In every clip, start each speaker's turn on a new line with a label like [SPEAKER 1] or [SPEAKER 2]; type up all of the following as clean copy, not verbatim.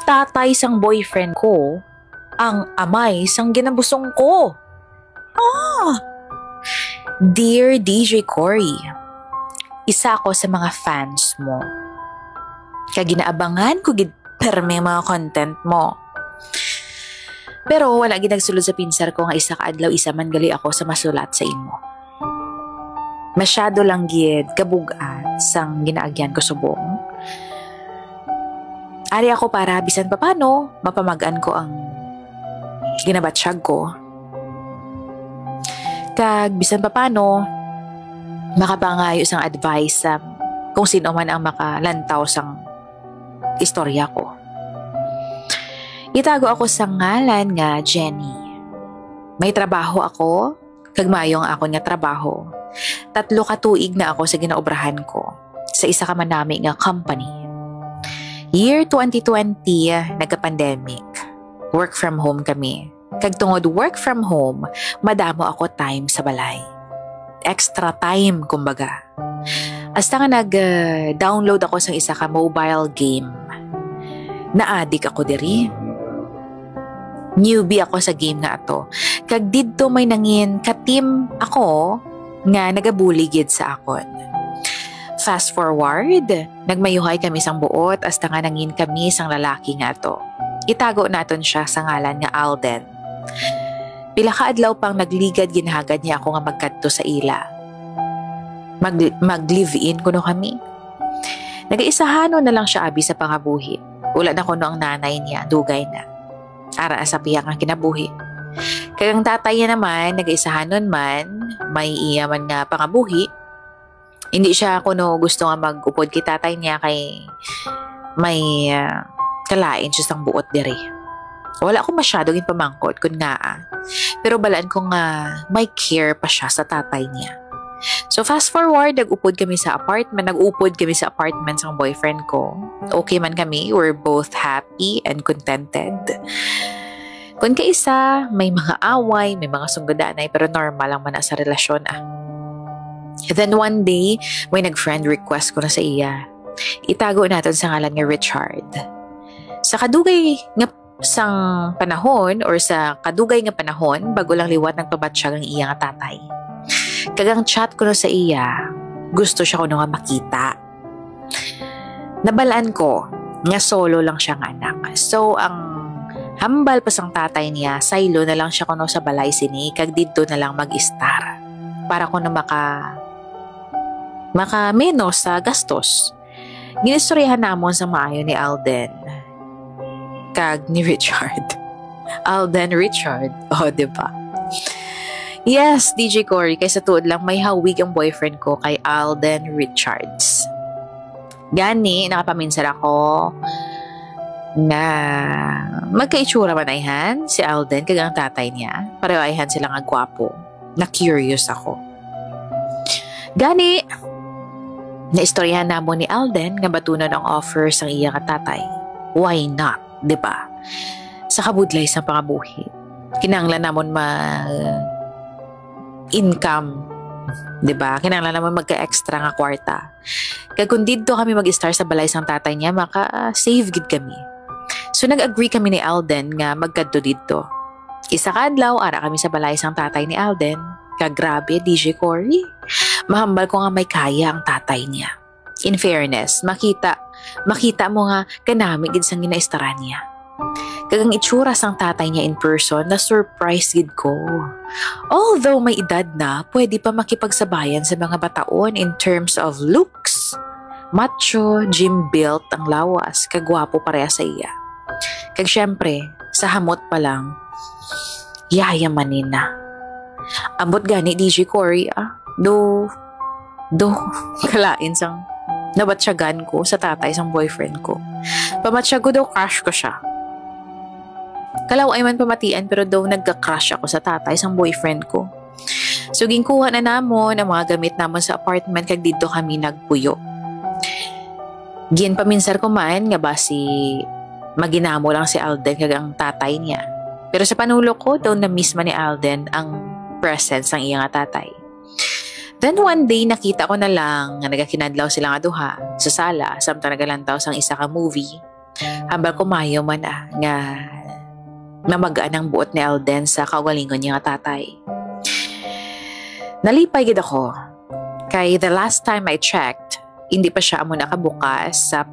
[SPEAKER 1] tatay sang boyfriend ko, ang amay sang ginabusong ko. Ah! Dear DJ Cory, isa ako sa mga fans mo. Kaya ginaabangan ko gid perme mga content mo. Pero wala gid nagsulod sa pinsar ko nga isa ka adlaw isa man gali ako sa masulat sa imo. Masyado lang gid kabugat sang ginaagyan ko subong. Ari ako para bisan papano mapamagan ko ang ginabatsyag ko. Kag bisan papano makapangayo sang advice sa kung sino man ang makalantaw sang istorya ko. Itago ako sa ngalan nga Jenny. May trabaho ako, kag maayong ako nga trabaho. 3 ka tuig na ako sa ginaobrahan ko sa isa ka manami nga company. Year 2020, nagka-pandemic. Work from home kami. Kag tungod work from home, madamo ako time sa balay. Extra time, kumbaga. Hasta nga nag-download ako sa isa ka mobile game. Na-addict ako diri. Newbie ako sa game nga ato. Kag didto may nangin ka-team ako nga nagabuligid sa akon. Fast forward, nagmayuhay kami sang buot hasta nga nangin kami sang lalaki nga ato. Itago naton siya sa ngalan nga Alden. Pila ka adlaw pang nagligad ginhagad niya ako nga magkadto sa ila. Mag-live-in kuno kami. Nag-iisahano na lang siya abi sa pangabuhi. Wala na kuno ang nanay niya, dugay na. Ara sa piyak nga kinabuhi. Kaya ang tatay niya naman, nag-iisahanon man, may iya man nga pangabuhi. Hindi siya kuno gusto nga mag-upod kay tatay niya kay may kalain siya sang buot diri. Wala ko masyado pamangkot kun nga pero balaan ko nga may care pa siya sa tatay niya. So fast forward, nag-upod kami sa apartment sa boyfriend ko. Okay man kami, we're both happy and contented. Kung kaisa, may mga away, may mga sunggadanay, pero normal lang man sa relasyon Then one day, may nag-friend request ko na sa iya. Itago natin sa ngalan nga Richard. Sa kadugay nga sang panahon or sa kadugay nga panahon bago lang liwat nagpabatsyag ang iya nga tatay. Kagang chat ko no sa iya, gusto siya ko nga makita. Nabalaan ko nga solo lang siyang anak. So ang hambal pa sang tatay niya, saylo na lang siya kuno sa balay sini kag didto na lang mag-star para kuno maka menos sa gastos. Ginistoryahan namon sa maayo ni Alden kag ni Richard. Alden Richard. O, diba? Yes, DJ Cory, kaysa tuod lang may hawig ang boyfriend ko kay Alden Richards. Gani, nakapaminsan ako na magkaitsura man ayhan si Alden kag ang tatay niya. Pareho ayhan sila nga gwapo. Na-curious ako. Gani, naistoryahan namon ni Alden nga batunon ang offer sang iya nga tatay. Why not? Diba? Sa kabudlay sa pangabuhi. Kinanglan namon income. Diba? Kinanglan namon magka-extra nga kwarta. Kaya kung dito kami mag-star sa balay sang tatay niya, maka-save gid kami. So nag-agree kami ni Alden nga magkadto dito. Isa ka adlaw, ara kami sa balay sang tatay ni Alden. Kagrabe, DJ Cory. Mahambal ko nga may kaya ang tatay niya. In fairness, makita mo nga kanami gid sang ginaistaran niya. Kagang itsura sang tatay niya in person, na surprise gid ko. Although may edad na, pwede pa makipagsabayan sa mga bataon in terms of looks. Macho, gym built ang lawas, kagwapo pareha sa iya. Kag syempre, sa hamot pa lang, yayamanin na. Ambot gani DJ Cory do kalain sang nabatsyagan ko sa tatay sang boyfriend ko. Pamatsyago daw crush ko siya. Kalaw ay man pamatian pero daw nagka-crush ako sa tatay sang boyfriend ko. So ginkuha na namon ang mga gamit namon sa apartment kag dito kami nagpuyo. Gin paminsar ko man nga basi maginamo lang si Alden kag ang tatay niya. Pero sa panulo ko daw na-miss man ni Alden ang presence ng iyang tatay. Then one day, nakita ko na lang nga nagakinadlaw sila nga duha sa sala samtang nagalantaw sang isa ka movie. Hambal kumayo man nga namagaan ang buot ni Alden sa kaugalingon niya nga tatay. Nalipay gid ako. Kay the last time I checked, hindi pa siya amo nakabukas sa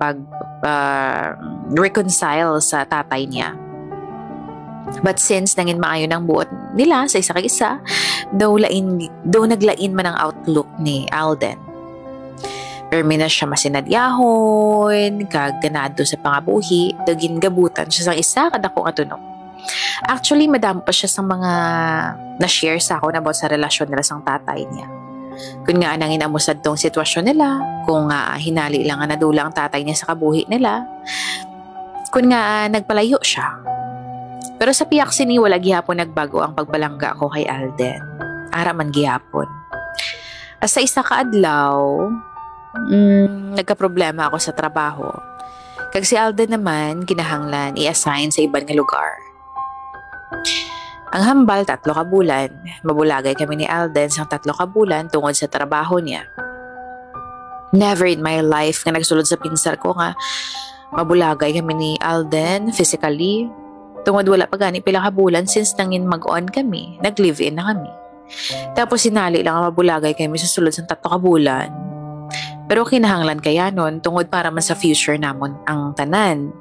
[SPEAKER 1] reconcile sa tatay niya. But since nangin maayo ng buot nila sa isa kag isa, daw naglain man ang outlook ni Alden. Permi na siya masinadyahon, kag ganado sa pangabuhi, dagin gabutan siya sa isa kada ko katunog. Actually, madamo pa siya sa mga na-share sa ako about sa relasyon nila sang tatay niya. Kung nga nangin amusad tong sitwasyon nila, kung nga hinali lang nga nadula ang tatay niya sa kabuhi nila, kung nga nagpalayo siya. Pero sa piyak sini, wala gihapon nagbago ang pagbalangga ko kay Alden. Ara man gihapon. As sa isa ka adlaw, nagka-problema ako sa trabaho. Kag si Alden naman, kinahanglan i-assign sa ibang lugar. Ang hambal, 3 ka bulan. Mabulagay kami ni Alden sa 3 ka bulan tungod sa trabaho niya. Never in my life nga nagsulod sa pinsar ko nga mabulagay kami ni Alden physically. Tungod wala pa gani pila ka bulan since nangin mag-on kami. Nag-live-in na kami. Tapos sinali lang ang mabulagay kami sa sulod sa 3 ka bulan. Pero kinahanglan kaya nun tungod para man sa future namon ang tanan.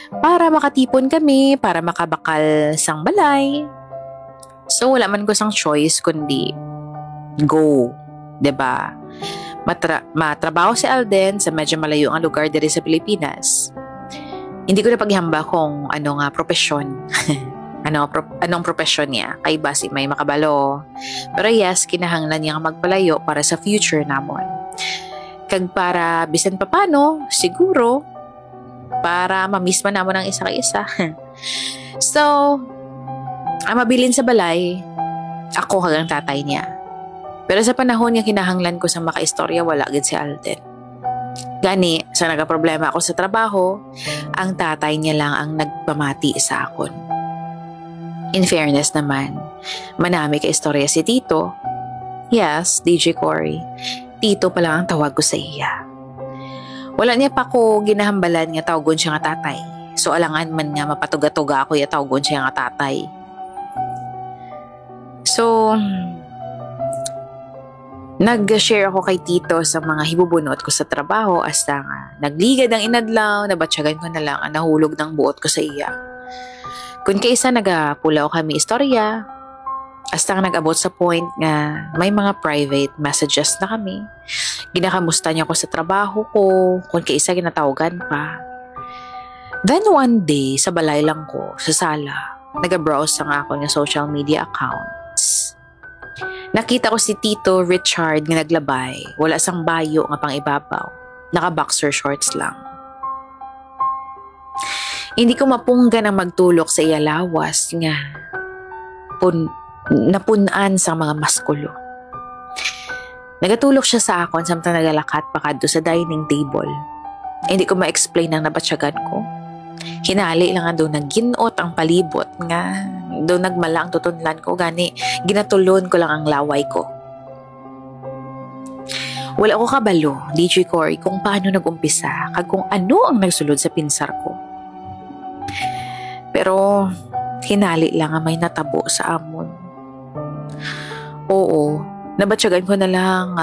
[SPEAKER 1] Para makatipon kami, para makabakal sang balay. So wala man ko sang choice kundi go. 'Di ba? Matrabaho si Alden sa medyo malayo ang lugar diri sa Pilipinas. Hindi ko na paghihamba kung ano nga profesyon. anong profesyon niya. Kay basi may makabalo. Pero yes, kinahanglan niya magpalayo para sa future namon. Kag para bisan pa paano, siguro, para mamiss man namon ang isa kay isa. So, ang mabilin sa balay, ako kagang tatay niya. Pero sa panahon nga kinahanglan ko sa makaistorya, wala gid si Alden. Gani, sa nagka-problema ako sa trabaho, ang tatay niya lang ang nagpamati sa akon. In fairness naman, manami ka istorya si Tito. Yes, DJ Cory, Tito pa lang ang tawag ko sa iya. Wala niya pa ko ginahambalan nga tawgon siya nga tatay. So alangan man nga mapatuga-tuga ako ya tawgon siya nga tatay. So, nag-share ako kay Tito sa mga hibubunot ko sa trabaho hasta nga nagligad ang inadlaw, nabatsyagan ko na lang ang nahulog ng buot ko sa iya. Kung kaisa nagapulaw kami istorya, hasta nga nag-abot sa point nga may mga private messages na kami. Ginakamusta niya ako sa trabaho ko, kung kaisa ginatawagan pa. Then one day, sa balay lang ko, sa sala, nag-browse ang ako ng social media accounts. Nakita ko si Tito Richard nga naglabay, wala sang bayo nga pang ibabaw, naka-boxer shorts lang. Hindi ko mapunggan ang magtulok sa iya lawas nga napunan sa mga maskulo. Nagatulok siya sa akon samtang nagalakat pa kadto sa dining table. Hindi ko ma-explain ang nabatsyagan ko. Hinali lang nga doon nagginot ang palibot nga doon nagmala ang tutunlan ko gani ginatulon ko lang ang laway ko. Wala ko kabalo, DJ Cory, kung paano nag-umpisa kag kung ano ang nagsulod sa pinsar ko. Pero hinali lang nga may natabo sa amon. Oo, nabatsyagan ko na lang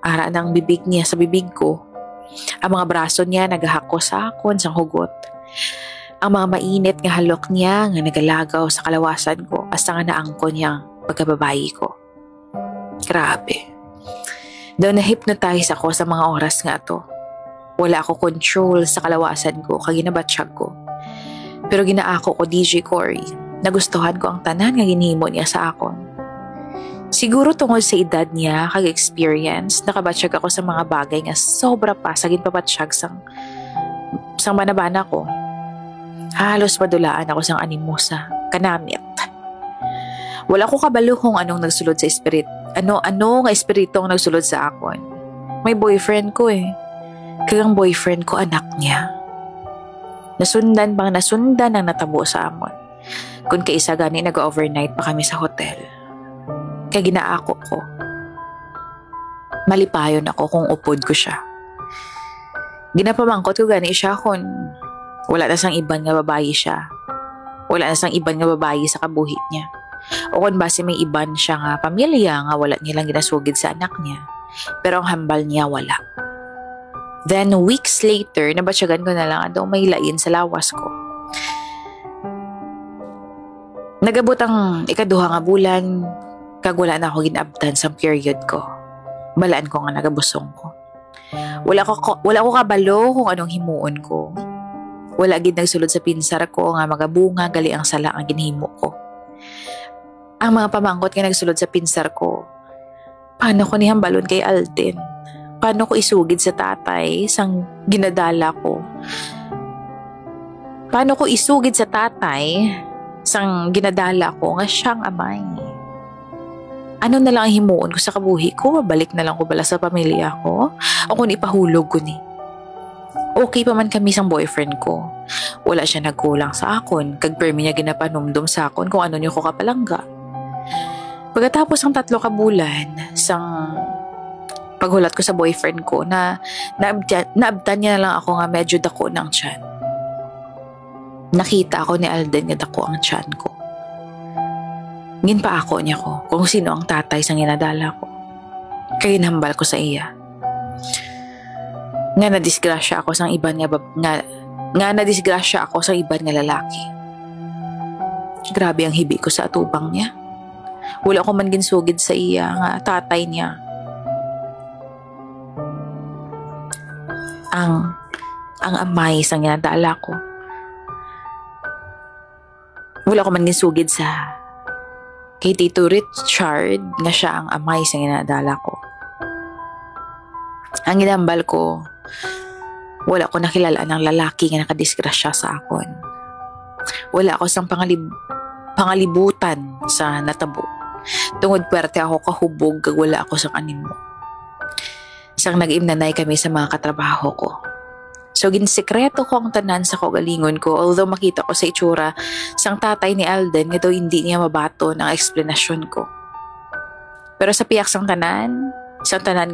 [SPEAKER 1] ara ng bibig niya sa bibig ko. Ang mga braso niya nagahako sa akon sang hugot. Ang mga mainit nga halok niya nga nagalagaw sa kalawasan ko hasta nga naangkon niya pagkababayi ko. Grabe. Daw na-hypnotize ako sa mga oras nga to. Wala ako control sa kalawasan ko kag ginabatsyag ko. Pero ginaako ko DJ Cory, nagustuhan ko ang tanan nga ginhimo niya sa akon. Siguro tungod sa edad niya kag experience, nakabatsyag ako sa mga bagay nga sobra pa sa ginpabatsyag sang manabana ko. Halos madulaan ako sang animosa, kanamit. Wala ko kabalo kung anong nagsulod sa espirit. Ano nga espiritu ang nagsulod sa akon. May boyfriend ko eh. Kaya ang boyfriend ko anak niya. Nasundan ang natabo sa amon. Kung kaisa gani nag-overnight pa kami sa hotel. Kaya ginaako ko. Malipayon ako kung upod ko siya. Ginapamangkot ko gani siya kung Wala na sang iban nga babayi siya. Wala na sang iban nga babayi sa kabuhi niya. O kung base may iban siya nga pamilya nga wala nilang ginasugid sa anak niya. Pero ang hambal niya wala. Then weeks later, nabatsyagan ko na lang daw may lain sa lawas ko. Nagabot ang ikaduha nga bulan, kag wala na ako ginabtan sa period ko. Balaan ko nga nagabusong ko. Wala ko kabalo kung anong himuon ko. Wala gid nagsulod sa pinsar ko nga magabunga gali ang sala ang ginhimo ko. Ang mga pamangkot nga nagsulod sa pinsar ko, paano ko nihambalon kay Alden? Paano ko isugid sa tatay sang ginadala ko? Paano ko isugid sa tatay sang ginadala ko nga siyang amay? Ano na lang ang himuon ko sa kabuhi ko? Mabalik na lang ko bala sa pamilya ko? O kung ipahulog ko ni? Okay pa man kami sang boyfriend ko. Wala siya nagkulang sa akon. Kag permi niya ginapanumdum sa akon kung ano niyo ko kapalangga. Pagkatapos ng 3 ka bulan, sang paghulat ko sa boyfriend ko na naabtan niya na lang ako nga medyo dako ng tiyan. Nakita ako ni Alden nga dako ang tiyan ko. Ginpa ako niya ko kung sino ang tatay sang ginadala ko. Kaya hinambal ko sa iya. Nga nadisgrasya ako sang iban nga nadisgrasya ako sa iban nga lalaki. Grabe ang hibi ko sa atubang niya. Wala ko man ginsugid sa iya nga tatay niya. Ang amay sang ginadala ko. Wala ko man ginsugid sa kay Tito Richard nga siya ang amay sang ginadala ko. Ang ginambal ko, wala ko nakilala ng lalaki nga nakadisgrasya sa akon. Wala ako sang pangalibutan sa natabo. Tungod puwerte ako kahubog kag wala ako sa kanimo. Isang nag-imnanay kami sa mga katrabaho ko. So ginsekreto ko ang tanan sa kaugalingon ko, although makita ko sa itsura sang tatay ni Alden nga daw hindi niya mabato ng eksplanasyon ko. Pero sa piyak sang tanan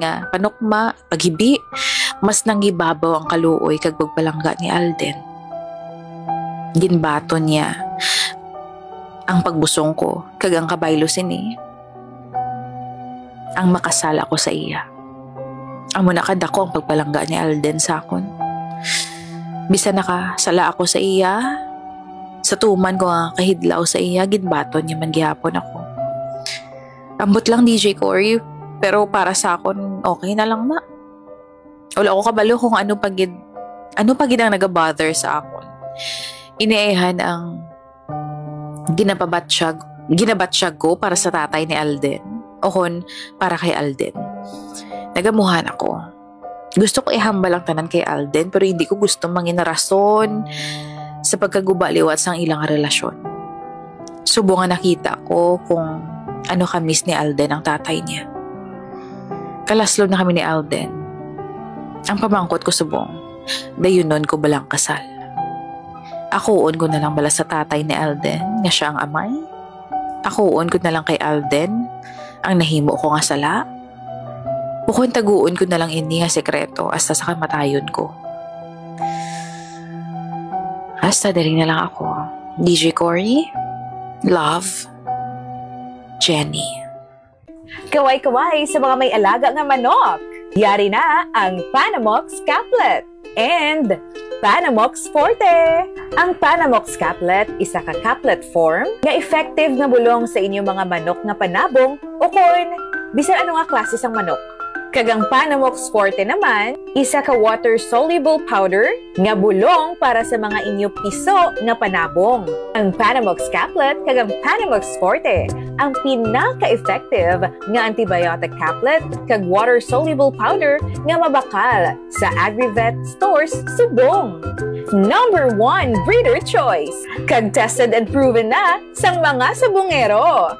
[SPEAKER 1] nga panukma, paghibi, mas nangibabaw ang kaluoy kag pagpalangga ni Alden. Ginbato niya ang pagbusong ko kag ang kabaylo sini. Ang makasala ko sa iya. Amo na kadako ang pagpalangga ni Alden sa akon. Bisan nakasala ako sa iya, sa tuman ko nga kahidlaw sa iya, ginbaton niya man gihapon ako. Ambot lang DJ Cory, pero para sa akon okay na lang na. Wala ko kabalo kung ano pagid ang nagabother sa akon. Iniihan ang ginabatsyag ko para sa tatay ni Alden o kon para kay Alden. Nagamuhan ako. Gusto ko ihambal ang tanan kay Alden pero hindi ko gusto manginarason sa pagkagubaliwat sang ilang relasyon. Subo nga nakita ko kung ano kamis ni Alden ang tatay niya. Kalaslo na kami ni Alden. Ang pamangkot ko subong, dayunon ko balang kasal. Akuon ko na lang bala sa tatay ni Alden nga siya ang amay. Akuon ko na lang kay Alden ang nahimo ko nga sala. Bukod taguon ko na lang ini nga sekreto hasta sa kamatayon ko. Hasta dali na lang ako. DJ Cory, love, Jenny.
[SPEAKER 2] Kaway-kaway sa mga may alaga nga manok. Yari na ang Panamox Caplet and Panamox Forte. Ang Panamox Caplet isa ka caplet form nga effective na bulong sa inyong mga manok nga panabong o kon bisan ano nga klase sang manok. Kagang Panamox Forte naman, isa ka water-soluble powder nga bulong para sa mga inyo piso nga panabong. Ang Panamox Caplet kagang Panamox Forte, ang pinaka-effective nga antibiotic caplet kag water-soluble powder nga mabakal sa Agrivet stores subong. Number 1 breeder choice, kag tested and proven na sang mga sabungero.